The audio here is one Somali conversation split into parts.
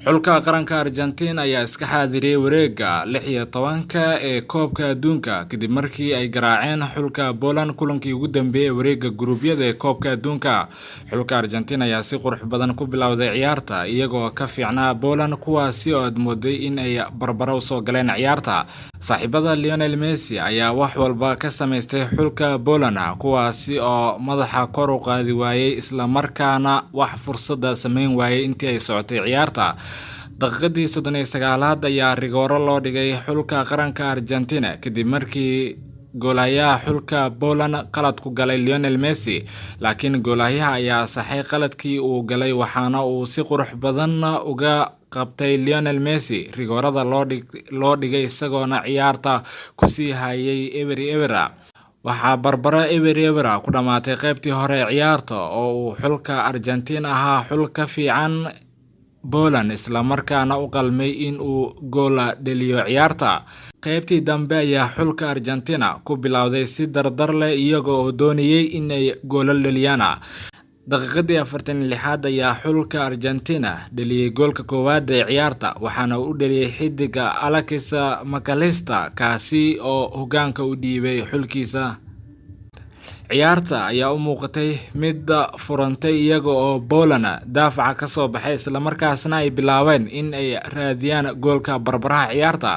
xulka qaranka Argentina ayaa iska xaadiriyay wareegga 16 ee koobka adduunka kadib markii ay garaaceen xulka Poland kulankii ugu dambeeyay wareegga guruubyada ee koobka adduunka. Xulka Argentina ayaa si qurux badan ku bilowday ciyaarta iyagoo ka fiicnaa Poland kuwaasi oo aad mooday in ay barbaro soo galeen ciyaarta. Saaxiibada Lionel Messi ayaa wax walba ka sameystay xulka Poland kuwaasi oo madaxa kor u qaadi waayay isla markaana wax fursad sameyn waayay intii ay socotay ciyaarta. daqiiqadii 39aad ayaa rigooro loo dhigay xulka qaranka Argentina kadib markii goolayaha xulka Poland qalad ku galay Lionel Messi, laakiin goolayaha ayaa saxay qaladkii uu galay waxaana uu si qurux badan uga qabtay Lionel Messi rigoorada loo dhigay isagoona ciyaarta ku sii hayay eber. waxaa barbaro eber ku dhamaatay qaybtii hore ciyaarta oo uu xulka Argentina ahaa xul ka fiican Poland isla markaana u qalmay in uu gool dhaliyo ciyaarta. qaybtii dambe ayaa xulka Argentina ku bilowday si dardar leh iyagoo doonayay in ay gool dhaliyaan. daqiiqadii 46aad ayaa xulka Argentina dhaliyay goolka koowaad ee ciyaarta waxaana uu dhaliyay xidiga Alexis McAllister kaasi oo hogaanka u dhiibay xulkiisa. ciyaarta ayaa u muuqatay mid furantay iyaga oo Poland daafaca ka soo baxay isla markaasna ay bilaabeen in ay raadiyaan goolka barbaraha ciyaarta.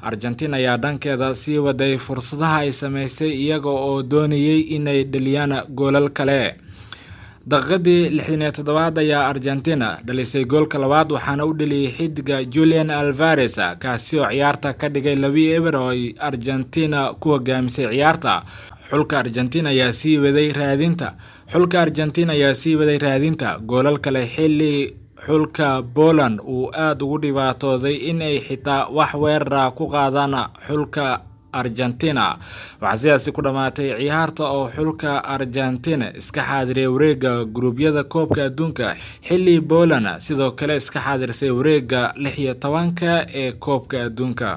Argentina ayaa dhankeeda sii waday fursadaha ay sameysay iyaga oo doonayay in ay dhaliyaan goolal kale. daqiiqadii 67aad ayaa Argentina dhalisay goolka labaad waxaana u dhaliyay xidiga Julian Alvarez kaasi oo ciyaarta ka dhigay 2-0 oo Argentina ku hogaamisay ciyaarta. xulka Argentina ayaa sii waday raadinta goolal kale xilli xulka Poland uu aad ugu dhibaatooday in ay xitaa wax weerar ku qaadaan xulka Argentina. waxaa sidaasi ku dhamaatay ciyaarta oo xulka Argentina iska xaadiriyay wareegga guruubyada koobka adduunka xilli Poland sidoo kale iska xaadirsay wareegga 16 ee koobka adduunka.